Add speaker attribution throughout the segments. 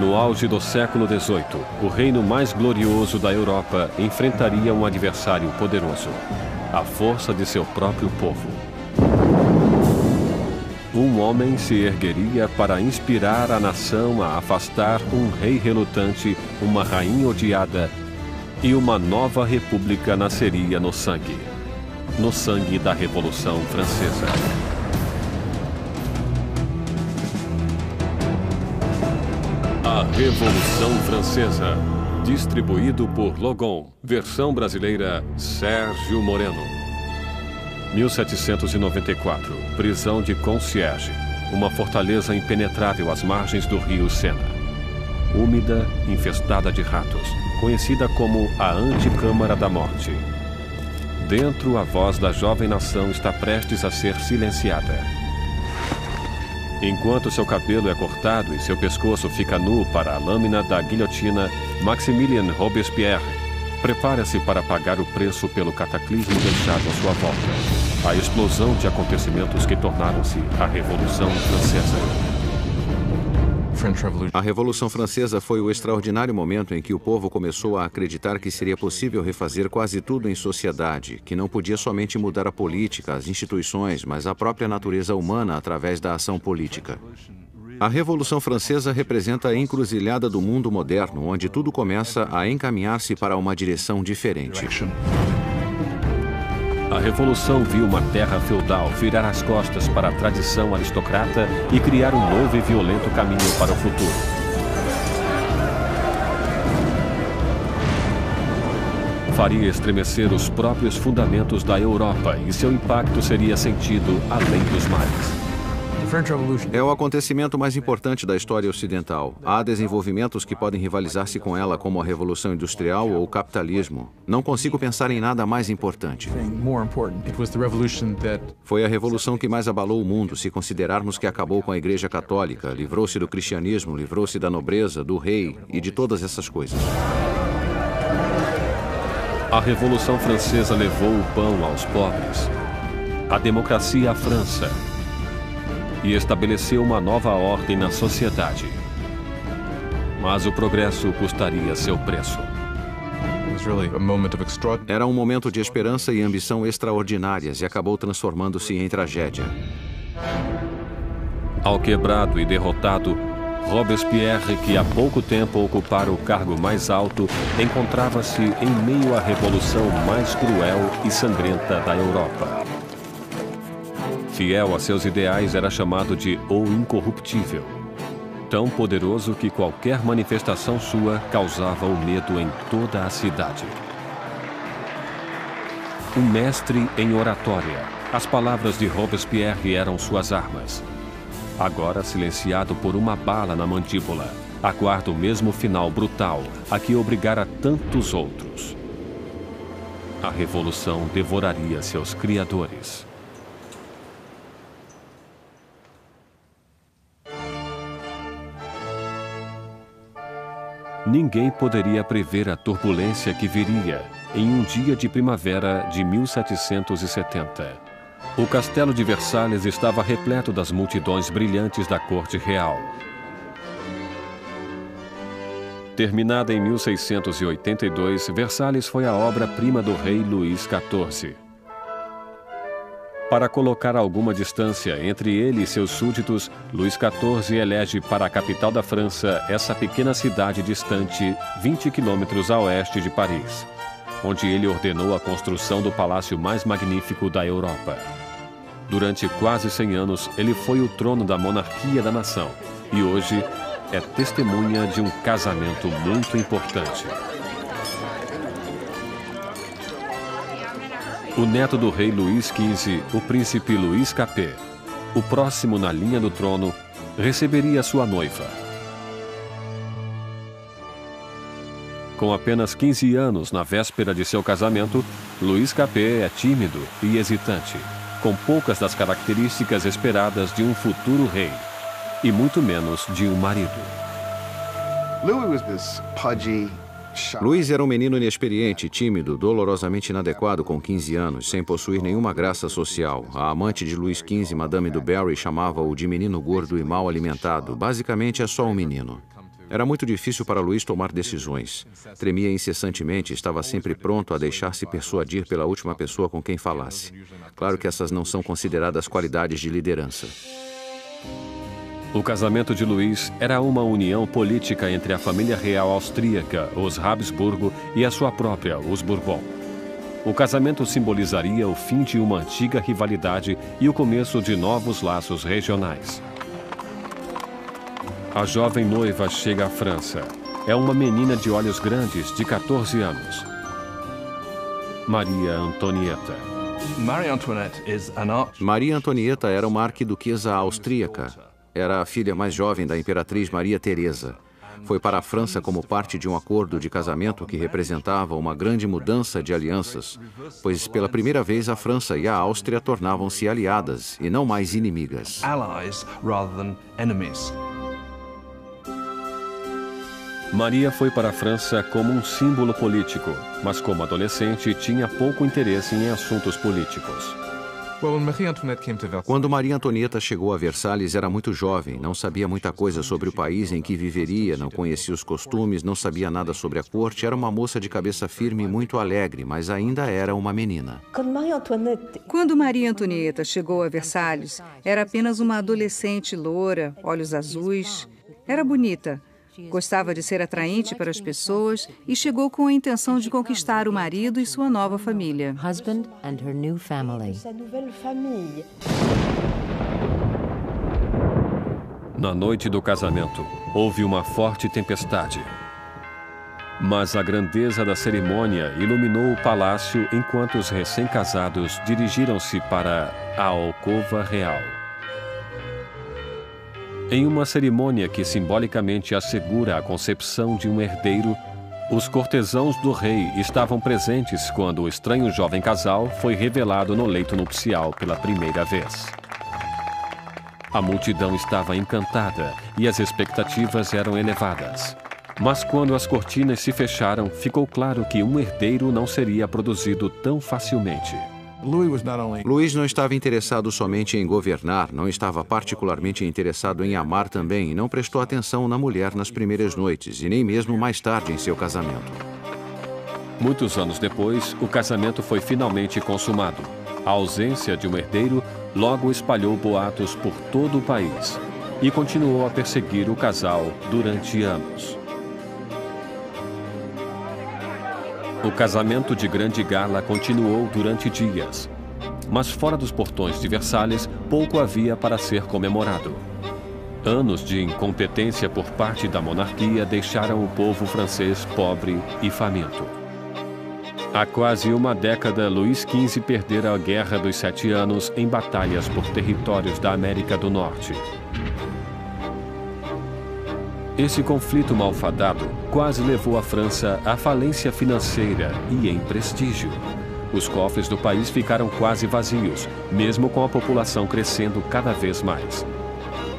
Speaker 1: No auge do século XVIII, o reino mais glorioso da Europa enfrentaria um adversário poderoso, a força de seu próprio povo. Um homem se ergueria para inspirar a nação a afastar um rei relutante, uma rainha odiada, e uma nova república nasceria no sangue da Revolução Francesa. A Revolução Francesa, distribuído por Logon, versão brasileira Sérgio Moreno. 1794, prisão de Concierge, uma fortaleza impenetrável às margens do rio Sena. Úmida, infestada de ratos, conhecida como a Anticâmara da Morte. Dentro, a voz da jovem nação está prestes a ser silenciada. Enquanto seu cabelo é cortado e seu pescoço fica nu para a lâmina da guilhotina, Maximilien Robespierre prepara-se para pagar o preço pelo cataclismo deixado à sua volta. A explosão de acontecimentos que tornaram-se a Revolução Francesa.
Speaker 2: A Revolução Francesa foi o extraordinário momento em que o povo começou a acreditar que seria possível refazer quase tudo em sociedade, que não podia somente mudar a política, as instituições, mas a própria natureza humana através da ação política. A Revolução Francesa representa a encruzilhada do mundo moderno, onde tudo começa a encaminhar-se para uma direção diferente.
Speaker 1: A Revolução viu uma terra feudal virar as costas para a tradição aristocrata e criar um novo e violento caminho para o futuro. Faria estremecer os próprios fundamentos da Europa e seu impacto seria sentido além dos mares.
Speaker 2: É o acontecimento mais importante da história ocidental. Há desenvolvimentos que podem rivalizar-se com ela, como a Revolução Industrial ou o capitalismo. Não consigo pensar em nada mais importante. Foi a revolução que mais abalou o mundo, se considerarmos que acabou com a Igreja Católica, livrou-se do cristianismo, livrou-se da nobreza, do rei e de todas essas coisas.
Speaker 1: A Revolução Francesa levou o pão aos pobres, a democracia à França, e estabeleceu uma nova ordem na sociedade. Mas o progresso custaria seu preço.
Speaker 2: Era um momento de esperança e ambição extraordinárias e acabou transformando-se em tragédia.
Speaker 1: Alquebrado e derrotado, Robespierre, que há pouco tempo ocupara o cargo mais alto, encontrava-se em meio à revolução mais cruel e sangrenta da Europa. Fiel a seus ideais, era chamado de O Incorruptível. Tão poderoso que qualquer manifestação sua causava o medo em toda a cidade. Um mestre em oratória, as palavras de Robespierre eram suas armas. Agora silenciado por uma bala na mandíbula, aguarda o mesmo final brutal a que obrigara tantos outros. A revolução devoraria seus criadores. Ninguém poderia prever a turbulência que viria em um dia de primavera de 1770. O castelo de Versalhes estava repleto das multidões brilhantes da corte real. Terminada em 1682, Versalhes foi a obra-prima do rei Luís XIV. Para colocar alguma distância entre ele e seus súditos, Luís XIV elege para a capital da França essa pequena cidade distante 20 quilômetros a oeste de Paris, onde ele ordenou a construção do palácio mais magnífico da Europa. Durante quase 100 anos, ele foi o trono da monarquia da nação e hoje é testemunha de um casamento muito importante. O neto do rei Luís XV, o príncipe Luís Capet, o próximo na linha do trono, receberia sua noiva. Com apenas 15 anos na véspera de seu casamento, Luís Capet é tímido e hesitante, com poucas das características esperadas de um futuro rei, e muito menos de um marido.
Speaker 2: Luís era um menino inexperiente, tímido, dolorosamente inadequado com 15 anos, sem possuir nenhuma graça social. A amante de Luís XV, Madame du Barry, chamava-o de menino gordo e mal alimentado. Basicamente, é só um menino. Era muito difícil para Luís tomar decisões. Tremia incessantemente e estava sempre pronto a deixar-se persuadir pela última pessoa com quem falasse. Claro que essas não são consideradas qualidades de liderança.
Speaker 1: O casamento de Luís era uma união política entre a família real austríaca, os Habsburgo, e a sua própria, os Bourbon. O casamento simbolizaria o fim de uma antiga rivalidade e o começo de novos laços regionais. A jovem noiva chega à França. É uma menina de olhos grandes, de 14 anos. Maria Antonieta.
Speaker 2: Maria Antonieta era uma arquiduquesa austríaca. Era a filha mais jovem da imperatriz Maria Teresa. Foi para a França como parte de um acordo de casamento que representava uma grande mudança de alianças, pois pela primeira vez a França e a Áustria tornavam-se aliadas e não mais inimigas.
Speaker 1: Maria foi para a França como um símbolo político, mas como adolescente tinha pouco interesse em assuntos políticos.
Speaker 2: Quando Maria Antonieta chegou a Versalhes, era muito jovem, não sabia muita coisa sobre o país em que viveria, não conhecia os costumes, não sabia nada sobre a corte, era uma moça de cabeça firme e muito alegre, mas ainda era uma menina.
Speaker 3: Quando Maria Antonieta chegou a Versalhes, era apenas uma adolescente loura, olhos azuis. Era bonita. Gostava de ser atraente para as pessoas e chegou com a intenção de conquistar o marido e sua nova família.
Speaker 1: Na noite do casamento, houve uma forte tempestade. Mas a grandeza da cerimônia iluminou o palácio enquanto os recém-casados dirigiram-se para a alcova real. Em uma cerimônia que simbolicamente assegura a concepção de um herdeiro, os cortesãos do rei estavam presentes quando o estranho jovem casal foi revelado no leito nupcial pela primeira vez. A multidão estava encantada e as expectativas eram elevadas. Mas quando as cortinas se fecharam, ficou claro que um herdeiro não seria produzido tão facilmente.
Speaker 2: Luís não estava interessado somente em governar, não estava particularmente interessado em amar também e não prestou atenção na mulher nas primeiras noites e nem mesmo mais tarde em seu casamento.
Speaker 1: Muitos anos depois, o casamento foi finalmente consumado. A ausência de um herdeiro logo espalhou boatos por todo o país e continuou a perseguir o casal durante anos. O casamento de grande gala continuou durante dias, mas fora dos portões de Versalhes, pouco havia para ser comemorado. Anos de incompetência por parte da monarquia deixaram o povo francês pobre e faminto. Há quase uma década, Luís XV perdera a Guerra dos 7 Anos em batalhas por territórios da América do Norte. Esse conflito malfadado quase levou a França à falência financeira e em prestígio. Os cofres do país ficaram quase vazios, mesmo com a população crescendo cada vez mais.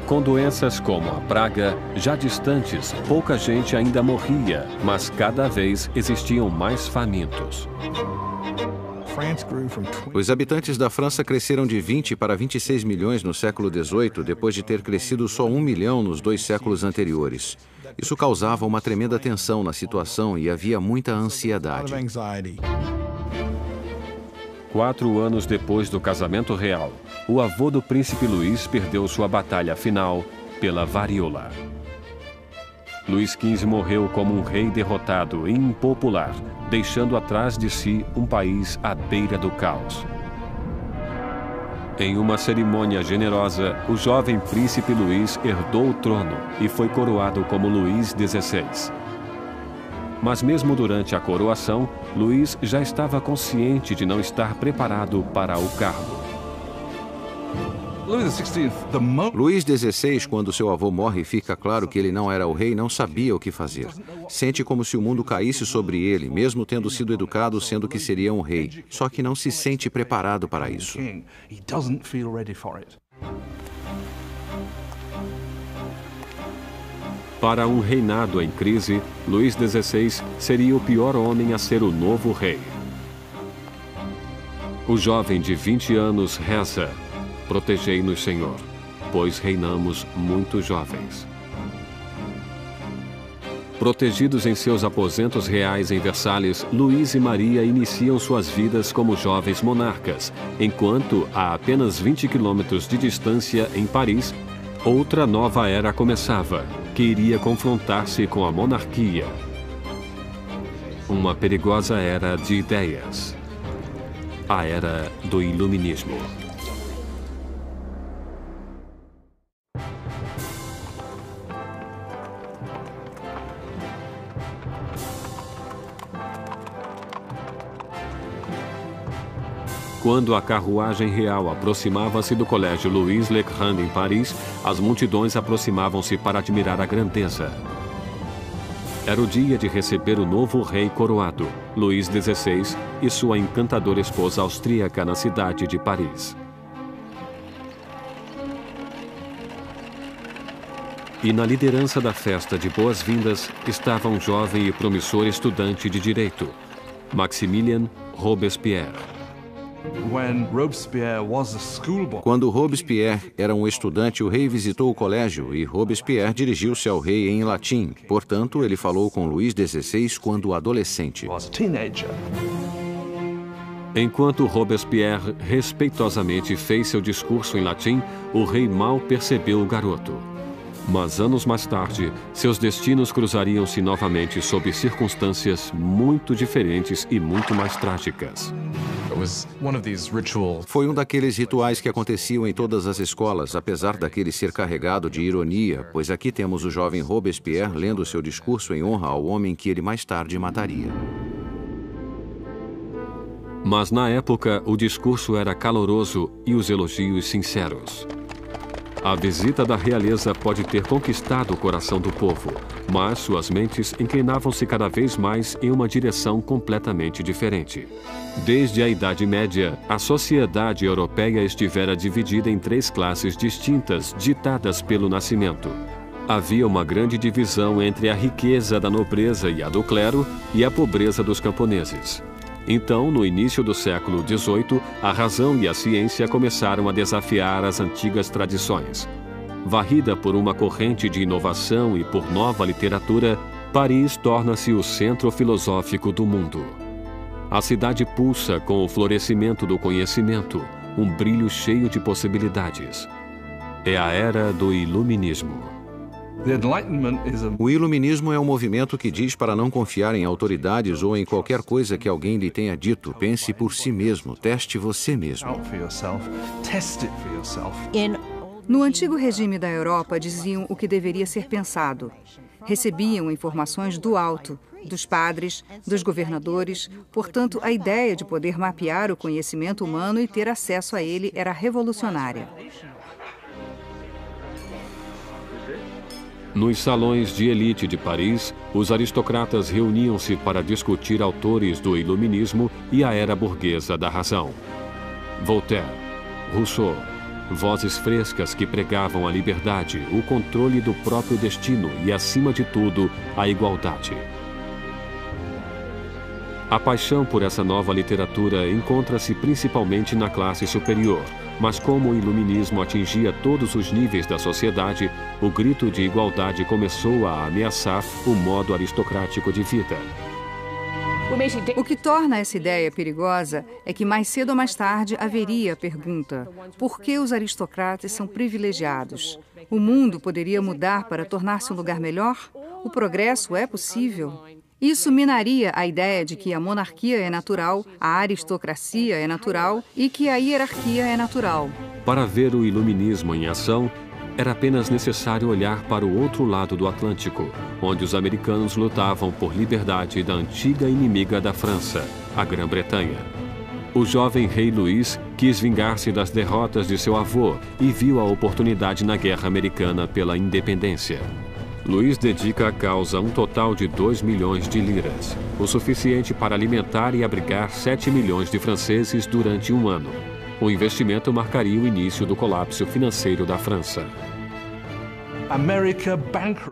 Speaker 1: Com doenças como a praga, já distantes, pouca gente ainda morria, mas cada vez existiam mais famintos.
Speaker 2: Os habitantes da França cresceram de 20 para 26 milhões no século XVIII, depois de ter crescido só 1 milhão nos 2 séculos anteriores. Isso causava uma tremenda tensão na situação e havia muita ansiedade.
Speaker 1: 4 anos depois do casamento real, o avô do príncipe Luís perdeu sua batalha final pela varíola. Luís XV morreu como um rei derrotado e impopular, deixando atrás de si um país à beira do caos. Em uma cerimônia generosa, o jovem príncipe Luís herdou o trono e foi coroado como Luís XVI. Mas mesmo durante a coroação, Luís já estava consciente de não estar preparado para o cargo.
Speaker 2: Luís XVI, quando seu avô morre e fica claro que ele não era o rei, não sabia o que fazer. Sente como se o mundo caísse sobre ele, mesmo tendo sido educado sendo que seria um rei. Só que não se sente preparado para isso.
Speaker 1: Para um reinado em crise, Luís XVI seria o pior homem a ser o novo rei. O jovem de 20 anos reza: "Protegei-nos, Senhor, pois reinamos muito jovens." Protegidos em seus aposentos reais em Versalhes, Luís e Maria iniciam suas vidas como jovens monarcas, enquanto, a apenas 20 quilômetros de distância, em Paris, outra nova era começava, que iria confrontar-se com a monarquia. Uma perigosa era de ideias. A era do Iluminismo. Quando a carruagem real aproximava-se do Colégio Louis Le Grand em Paris, as multidões aproximavam-se para admirar a grandeza. Era o dia de receber o novo rei coroado, Luís XVI, e sua encantadora esposa austríaca na cidade de Paris. E na liderança da festa de boas-vindas estava um jovem e promissor estudante de direito, Maximilien Robespierre.
Speaker 2: Quando Robespierre era um estudante, o rei visitou o colégio e Robespierre dirigiu-se ao rei em latim. Portanto, ele falou com Luís XVI quando adolescente.
Speaker 1: Enquanto Robespierre respeitosamente fez seu discurso em latim, o rei mal percebeu o garoto. Mas anos mais tarde, seus destinos cruzariam-se novamente sob circunstâncias muito diferentes e muito mais trágicas.
Speaker 2: Foi um daqueles rituais que aconteciam em todas as escolas, apesar daquele ser carregado de ironia, pois aqui temos o jovem Robespierre lendo seu discurso em honra ao homem que ele mais tarde mataria.
Speaker 1: Mas na época, o discurso era caloroso e os elogios sinceros. A visita da realeza pode ter conquistado o coração do povo, mas suas mentes inclinavam-se cada vez mais em uma direção completamente diferente. Desde a Idade Média, a sociedade europeia estivera dividida em 3 classes distintas, ditadas pelo nascimento. Havia uma grande divisão entre a riqueza da nobreza e a do clero e a pobreza dos camponeses. Então, no início do século XVIII, a razão e a ciência começaram a desafiar as antigas tradições. Varrida por uma corrente de inovação e por nova literatura, Paris torna-se o centro filosófico do mundo. A cidade pulsa com o florescimento do conhecimento, um brilho cheio de possibilidades. É a era do Iluminismo.
Speaker 2: O iluminismo é um movimento que diz para não confiar em autoridades ou em qualquer coisa que alguém lhe tenha dito. Pense por si mesmo, teste você mesmo.
Speaker 3: No antigo regime da Europa, diziam o que deveria ser pensado. Recebiam informações do alto, dos padres, dos governadores. Portanto, a ideia de poder mapear o conhecimento humano e ter acesso a ele era revolucionária.
Speaker 1: Nos salões de elite de Paris, os aristocratas reuniam-se para discutir autores do iluminismo e a era burguesa da razão. Voltaire, Rousseau, vozes frescas que pregavam a liberdade, o controle do próprio destino e, acima de tudo, a igualdade. A paixão por essa nova literatura encontra-se principalmente na classe superior, mas como o iluminismo atingia todos os níveis da sociedade, o grito de igualdade começou a ameaçar o modo aristocrático de vida.
Speaker 3: O que torna essa ideia perigosa é que mais cedo ou mais tarde haveria a pergunta: por que os aristocratas são privilegiados? O mundo poderia mudar para tornar-se um lugar melhor? O progresso é possível? Isso minaria a ideia de que a monarquia é natural, a aristocracia é natural e que a hierarquia é natural.
Speaker 1: Para ver o iluminismo em ação, era apenas necessário olhar para o outro lado do Atlântico, onde os americanos lutavam por liberdade da antiga inimiga da França, a Grã-Bretanha. O jovem rei Luís quis vingar-se das derrotas de seu avô e viu a oportunidade na Guerra Americana pela Independência. Luís dedica à causa um total de 2 milhões de liras, o suficiente para alimentar e abrigar 7 milhões de franceses durante um ano. O investimento marcaria o início do colapso financeiro da França.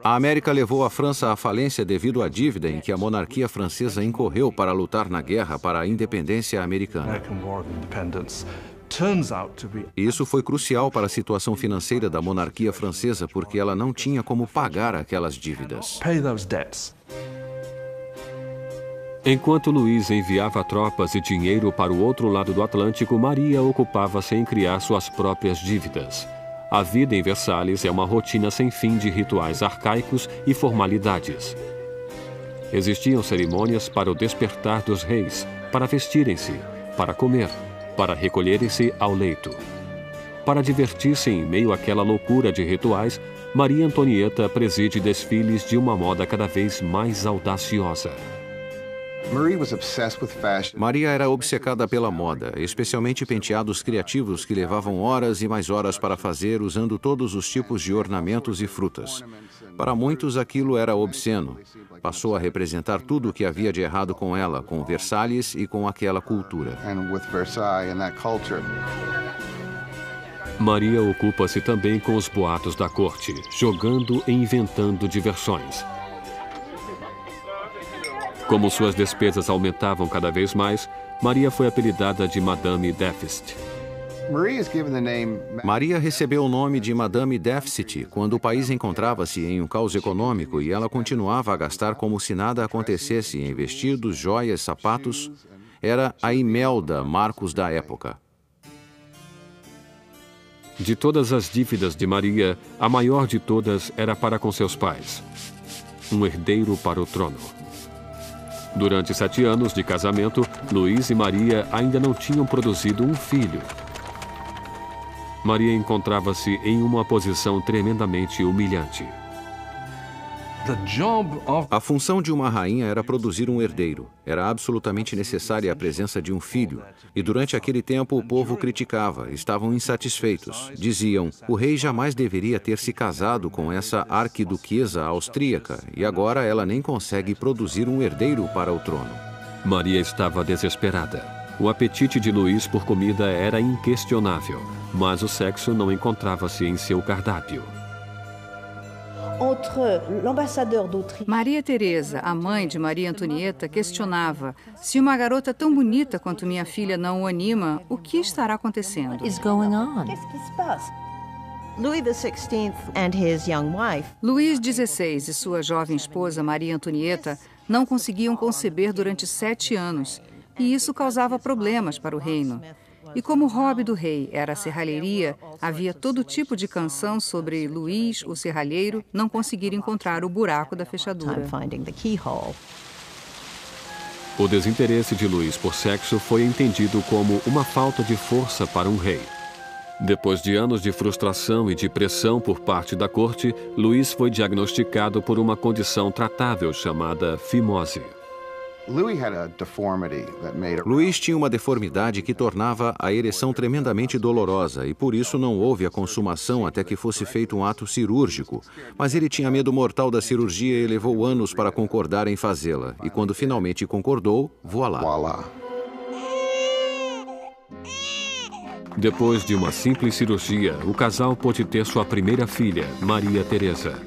Speaker 2: A América levou a França à falência devido à dívida em que a monarquia francesa incorreu para lutar na guerra para a independência americana. Isso foi crucial para a situação financeira da monarquia francesa, porque ela não tinha como pagar aquelas dívidas.
Speaker 1: Enquanto Luís enviava tropas e dinheiro para o outro lado do Atlântico, Maria ocupava-se em criar suas próprias dívidas. A vida em Versalhes é uma rotina sem fim de rituais arcaicos e formalidades. Existiam cerimônias para o despertar dos reis, para vestirem-se, para comer, para recolherem-se ao leito. Para divertir-se em meio àquela loucura de rituais, Maria Antonieta preside desfiles de uma moda cada vez mais audaciosa.
Speaker 2: Maria era obcecada pela moda, especialmente penteados criativos que levavam horas e mais horas para fazer, usando todos os tipos de ornamentos e frutas. Para muitos, aquilo era obsceno. Passou a representar tudo o que havia de errado com ela, com Versalhes e com aquela cultura.
Speaker 1: Maria ocupa-se também com os boatos da corte, jogando e inventando diversões. Como suas despesas aumentavam cada vez mais, Maria foi apelidada de Madame Déficit.
Speaker 2: Maria recebeu o nome de Madame Déficit quando o país encontrava-se em um caos econômico e ela continuava a gastar como se nada acontecesse em vestidos, joias, sapatos. Era a Imelda Marcos da época.
Speaker 1: De todas as dívidas de Maria, a maior de todas era para com seus pais. Um herdeiro para o trono. Durante 7 anos de casamento, Luís e Maria ainda não tinham produzido um filho. Maria encontrava-se em uma posição tremendamente humilhante.
Speaker 2: A função de uma rainha era produzir um herdeiro. Era absolutamente necessária a presença de um filho. E durante aquele tempo o povo criticava, estavam insatisfeitos. Diziam, o rei jamais deveria ter se casado com essa arquiduquesa austríaca e agora ela nem consegue produzir um herdeiro para o trono.
Speaker 1: Maria estava desesperada. O apetite de Luís por comida era inquestionável, mas o sexo não encontrava-se em seu cardápio.
Speaker 3: Maria Teresa, a mãe de Maria Antonieta, questionava: se uma garota tão bonita quanto minha filha não o anima, o que estará acontecendo? Luís XVI e sua jovem esposa Maria Antonieta não conseguiam conceber durante 7 anos, e isso causava problemas para o reino. E como o hobby do rei era a serralheria, havia todo tipo de canção sobre Luís, o serralheiro, não conseguir encontrar o buraco da fechadura.
Speaker 1: O desinteresse de Luís por sexo foi entendido como uma falta de força para um rei. Depois de anos de frustração e de pressão por parte da corte, Luís foi diagnosticado por uma condição tratável chamada fimose.
Speaker 2: Luís tinha uma deformidade que tornava a ereção tremendamente dolorosa e por isso não houve a consumação até que fosse feito um ato cirúrgico. Mas ele tinha medo mortal da cirurgia e levou anos para concordar em fazê-la. E quando finalmente concordou, voilá.
Speaker 1: Depois de uma simples cirurgia, o casal pôde ter sua primeira filha, Maria Teresa.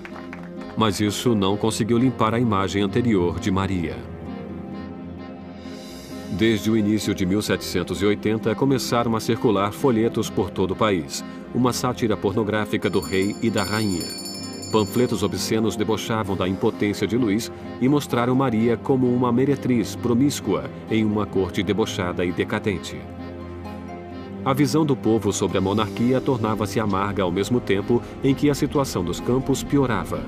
Speaker 1: Mas isso não conseguiu limpar a imagem anterior de Maria. Desde o início de 1780, começaram a circular folhetos por todo o país, uma sátira pornográfica do rei e da rainha. Panfletos obscenos debochavam da impotência de Luís e mostraram Maria como uma meretriz promíscua em uma corte debochada e decadente. A visão do povo sobre a monarquia tornava-se amarga ao mesmo tempo em que a situação dos campos piorava.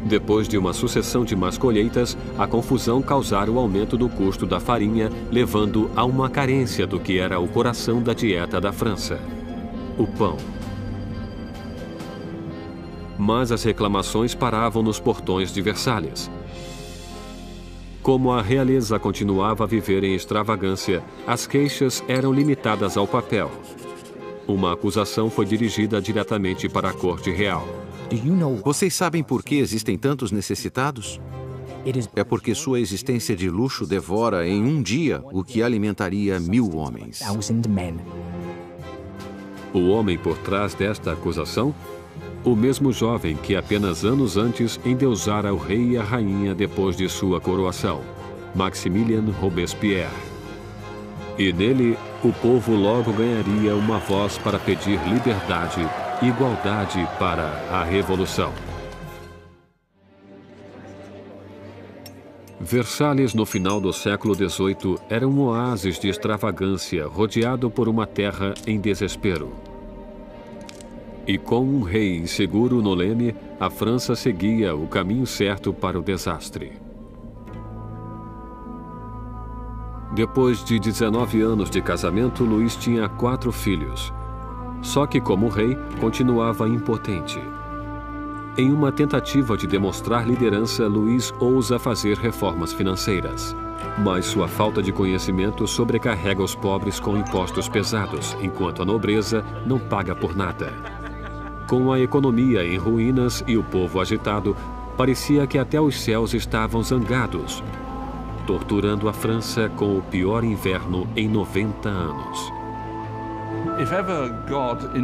Speaker 1: Depois de uma sucessão de más colheitas, a confusão causara o aumento do custo da farinha, levando a uma carência do que era o coração da dieta da França: o pão. Mas as reclamações paravam nos portões de Versalhes. Como a realeza continuava a viver em extravagância, as queixas eram limitadas ao papel. Uma acusação foi dirigida diretamente para a corte real.
Speaker 2: Vocês sabem por que existem tantos necessitados? É porque sua existência de luxo devora em um dia o que alimentaria 1000 homens.
Speaker 1: O homem por trás desta acusação? O mesmo jovem que apenas anos antes endeusara o rei e a rainha depois de sua coroação, Maximilien Robespierre. E nele, o povo logo ganharia uma voz para pedir liberdade e igualdade para a revolução. Versalhes, no final do século XVIII, era um oásis de extravagância rodeado por uma terra em desespero. E com um rei inseguro no leme, a França seguia o caminho certo para o desastre. Depois de 19 anos de casamento, Luís tinha 4 filhos. Só que, como rei, continuava impotente. Em uma tentativa de demonstrar liderança, Luís ousa fazer reformas financeiras. Mas sua falta de conhecimento sobrecarrega os pobres com impostos pesados, enquanto a nobreza não paga por nada. Com a economia em ruínas e o povo agitado, parecia que até os céus estavam zangados, torturando a França com o pior inverno em 90 anos.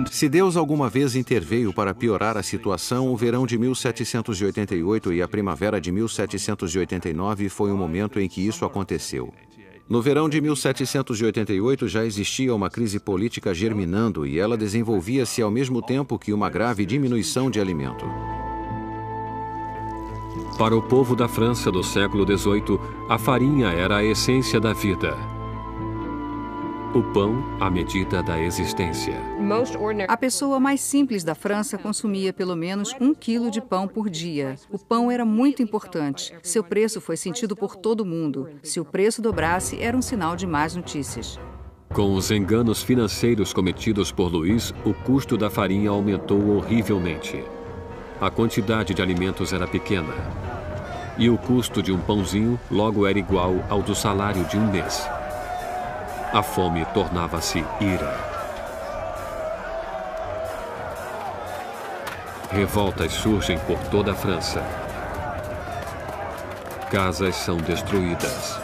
Speaker 2: Se Deus alguma vez interveio para piorar a situação, o verão de 1788 e a primavera de 1789 foi o momento em que isso aconteceu. No verão de 1788 já existia uma crise política germinando e ela desenvolvia-se ao mesmo tempo que uma grave diminuição de alimento.
Speaker 1: Para o povo da França do século XVIII, a farinha era a essência da vida. O pão, a medida da existência.
Speaker 3: A pessoa mais simples da França consumia pelo menos 1 quilo de pão por dia. O pão era muito importante. Seu preço foi sentido por todo mundo. Se o preço dobrasse, era um sinal de más notícias.
Speaker 1: Com os enganos financeiros cometidos por Luís, o custo da farinha aumentou horrivelmente. A quantidade de alimentos era pequena. E o custo de um pãozinho logo era igual ao do salário de um mês. A fome tornava-se ira. Revoltas surgem por toda a França. Casas são destruídas.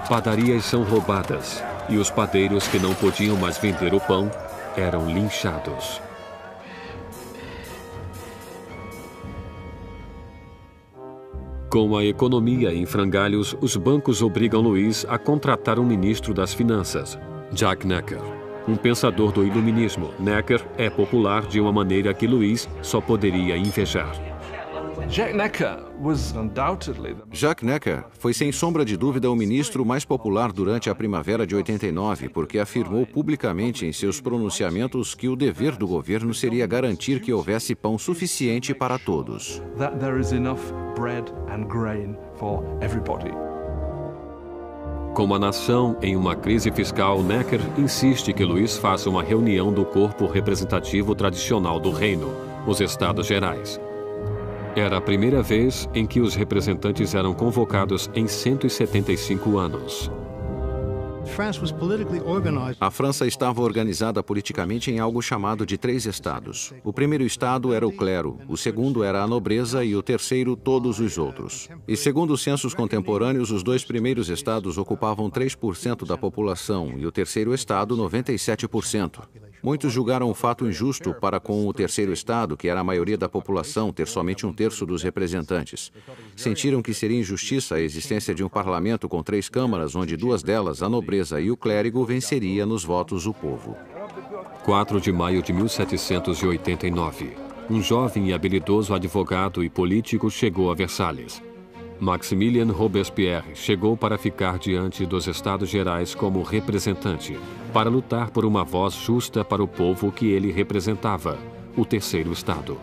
Speaker 1: Padarias são roubadas e os padeiros que não podiam mais vender o pão eram linchados. Com a economia em frangalhos, os bancos obrigam Luís a contratar um ministro das finanças, Jacques Necker, um pensador do iluminismo. Necker é popular de uma maneira que Luís só poderia invejar.
Speaker 2: Jacques Necker foi sem sombra de dúvida o ministro mais popular durante a primavera de 89, porque afirmou publicamente em seus pronunciamentos que o dever do governo seria garantir que houvesse pão suficiente para todos.
Speaker 1: Como a nação em uma crise fiscal, Necker insiste que Luís faça uma reunião do corpo representativo tradicional do reino, os Estados Gerais. Era a primeira vez em que os representantes eram convocados em 175 anos.
Speaker 2: A França estava organizada politicamente em algo chamado de 3 estados. O primeiro estado era o clero, o segundo era a nobreza e o terceiro todos os outros. E segundo os censos contemporâneos, os 2 primeiros estados ocupavam 3% da população e o terceiro estado 97%. Muitos julgaram o fato injusto para com o terceiro estado, que era a maioria da população, ter somente 1/3 dos representantes. Sentiram que seria injustiça a existência de um parlamento com 3 câmaras, onde 2 delas, a nobreza e o clérigo, venceria nos votos o povo.
Speaker 1: 4 de maio de 1789. Um jovem e habilidoso advogado e político chegou a Versalhes. Maximilien Robespierre chegou para ficar diante dos Estados Gerais como representante, para lutar por uma voz justa para o povo que ele representava, o terceiro Estado.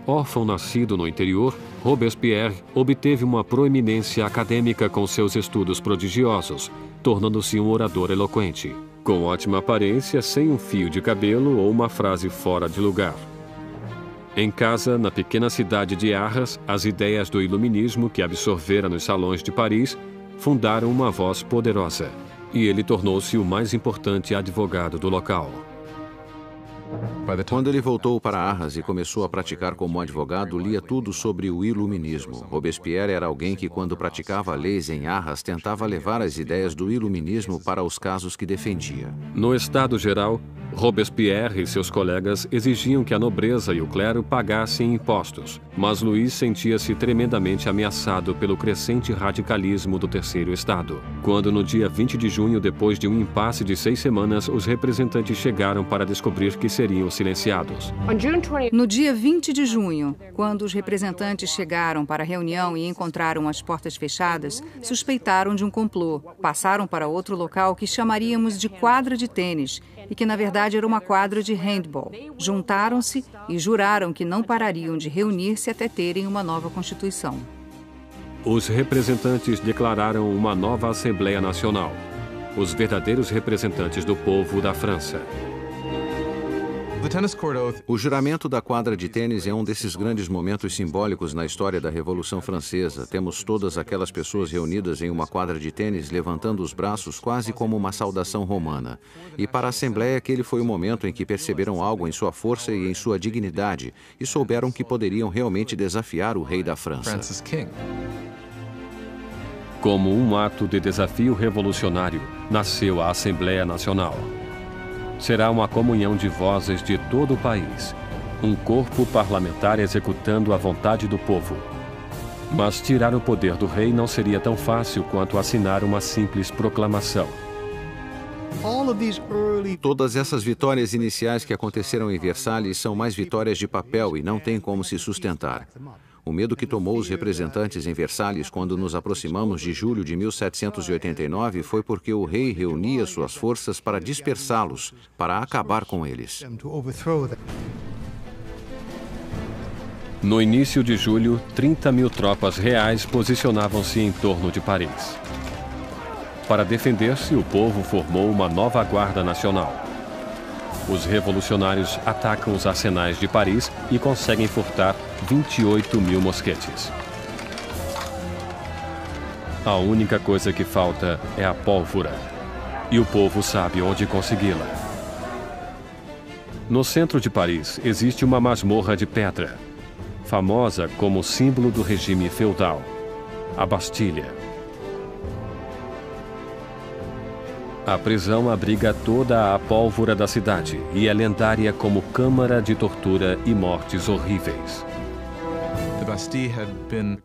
Speaker 1: Órfão nascido no interior, Robespierre obteve uma proeminência acadêmica com seus estudos prodigiosos, tornando-se um orador eloquente, com ótima aparência, sem um fio de cabelo ou uma frase fora de lugar. Em casa, na pequena cidade de Arras, as ideias do iluminismo que absorvera nos salões de Paris fundaram uma voz poderosa, e ele tornou-se o mais importante advogado do local.
Speaker 2: Quando ele voltou para Arras e começou a praticar como advogado, lia tudo sobre o iluminismo. Robespierre era alguém que, quando praticava leis em Arras, tentava levar as ideias do iluminismo para os casos que defendia.
Speaker 1: No Estado Geral, Robespierre e seus colegas exigiam que a nobreza e o clero pagassem impostos, mas Luís sentia-se tremendamente ameaçado pelo crescente radicalismo do Terceiro Estado. Quando, no dia 20 de junho, depois de um impasse de 6 semanas, os representantes chegaram para descobrir que seriam silenciados.
Speaker 3: No dia 20 de junho, quando os representantes chegaram para a reunião e encontraram as portas fechadas, suspeitaram de um complô. Passaram para outro local que chamaríamos de quadra de tênis e que, na verdade, era uma quadra de handball. Juntaram-se e juraram que não parariam de reunir-se até terem uma nova Constituição.
Speaker 1: Os representantes declararam uma nova Assembleia Nacional, os verdadeiros representantes do povo da França.
Speaker 2: O juramento da quadra de tênis é um desses grandes momentos simbólicos na história da Revolução Francesa. Temos todas aquelas pessoas reunidas em uma quadra de tênis levantando os braços quase como uma saudação romana. E para a Assembleia aquele foi o momento em que perceberam algo em sua força e em sua dignidade e souberam que poderiam realmente desafiar o rei da França.
Speaker 1: Como um ato de desafio revolucionário, nasceu a Assembleia Nacional. Será uma comunhão de vozes de todo o país, um corpo parlamentar executando a vontade do povo. Mas tirar o poder do rei não seria tão fácil quanto assinar uma simples proclamação.
Speaker 2: Todas essas vitórias iniciais que aconteceram em Versalhes são mais vitórias de papel e não têm como se sustentar. O medo que tomou os representantes em Versalhes quando nos aproximamos de julho de 1789 foi porque o rei reunia suas forças para dispersá-los, para acabar com eles.
Speaker 1: No início de julho, 30.000 tropas reais posicionavam-se em torno de Paris. Para defender-se, o povo formou uma nova Guarda Nacional. Os revolucionários atacam os arsenais de Paris e conseguem furtar 28.000 mosquetes. A única coisa que falta é a pólvora. E o povo sabe onde consegui-la. No centro de Paris existe uma masmorra de pedra, famosa como símbolo do regime feudal, a Bastilha. A prisão abriga toda a pólvora da cidade e é lendária como câmara de tortura e mortes horríveis.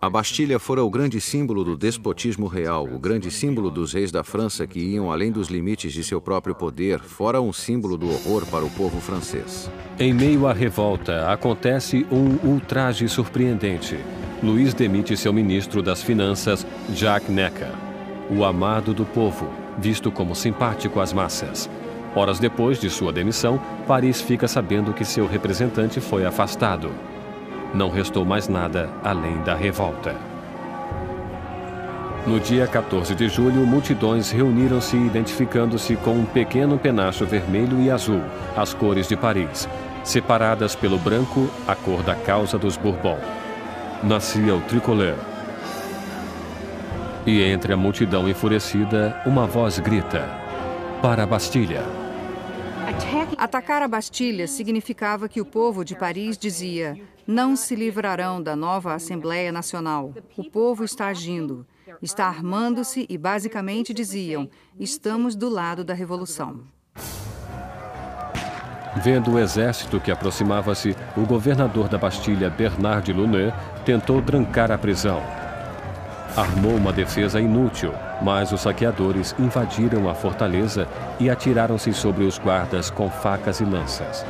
Speaker 2: A Bastilha fora o grande símbolo do despotismo real, o grande símbolo dos reis da França que iam além dos limites de seu próprio poder, fora um símbolo do horror para o povo francês.
Speaker 1: Em meio à revolta, acontece um ultraje surpreendente. Luís demite seu ministro das Finanças, Jacques Necker, o amado do povo, visto como simpático às massas. Horas depois de sua demissão, Paris fica sabendo que seu representante foi afastado. Não restou mais nada além da revolta. No dia 14 de julho, multidões reuniram-se identificando-se com um pequeno penacho vermelho e azul, as cores de Paris, separadas pelo branco, a cor da causa dos Bourbon. Nascia o tricolor. E entre a multidão enfurecida, uma voz grita: para a Bastilha.
Speaker 3: Atacar a Bastilha significava que o povo de Paris dizia: não se livrarão da nova Assembleia Nacional. O povo está agindo, está armando-se e basicamente diziam: estamos do lado da revolução.
Speaker 1: Vendo o exército que aproximava-se, o governador da Bastilha, Bernard de Launay, tentou trancar a prisão. Armou uma defesa inútil, mas os saqueadores invadiram a fortaleza e atiraram-se sobre os guardas com facas e lanças.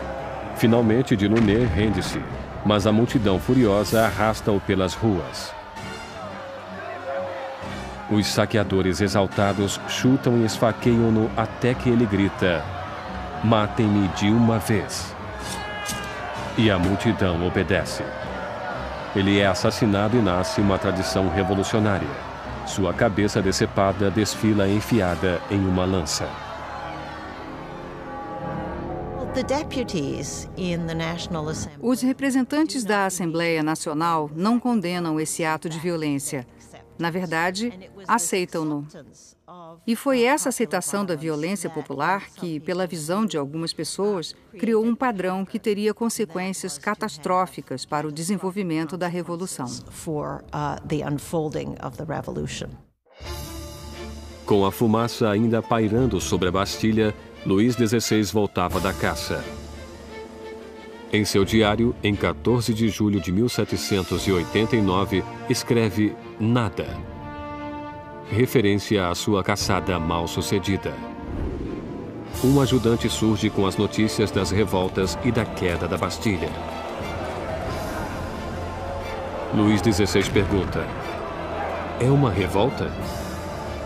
Speaker 1: Finalmente, de Launay rende-se, mas a multidão furiosa arrasta-o pelas ruas. Os saqueadores exaltados chutam e esfaqueiam-no até que ele grita: matem-me de uma vez. E a multidão obedece. Ele é assassinado e nasce uma tradição revolucionária. Sua cabeça decepada desfila enfiada em uma lança.
Speaker 3: Os representantes da Assembleia Nacional não condenam esse ato de violência. Na verdade, aceitam-no. E foi essa aceitação da violência popular que, pela visão de algumas pessoas, criou um padrão que teria consequências catastróficas para o desenvolvimento da Revolução.
Speaker 1: Com a fumaça ainda pairando sobre a Bastilha, Luís XVI voltava da caça. Em seu diário, em 14 de julho de 1789, escreve nada, referência à sua caçada mal sucedida. Um ajudante surge com as notícias das revoltas e da queda da Bastilha. Luís XVI pergunta: "É uma revolta?"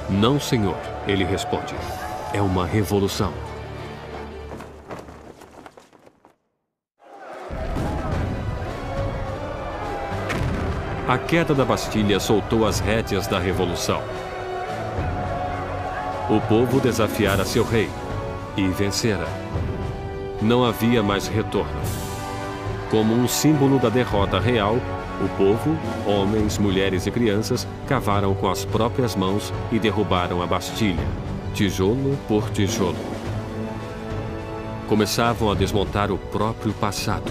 Speaker 1: "Não, senhor", ele responde. "É uma revolução." A queda da Bastilha soltou as rédeas da revolução. O povo desafiara seu rei e vencera. Não havia mais retorno. Como um símbolo da derrota real, o povo, homens, mulheres e crianças, cavaram com as próprias mãos e derrubaram a Bastilha, tijolo por tijolo. Começavam a desmontar o próprio passado.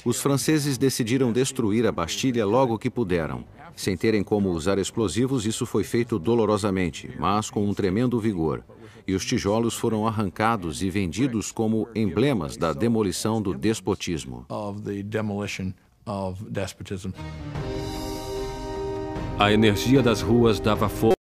Speaker 2: Os franceses decidiram destruir a Bastilha logo que puderam. Sem terem como usar explosivos, isso foi feito dolorosamente, mas com um tremendo vigor. E os tijolos foram arrancados e vendidos como emblemas da demolição do despotismo.
Speaker 1: A energia das ruas dava força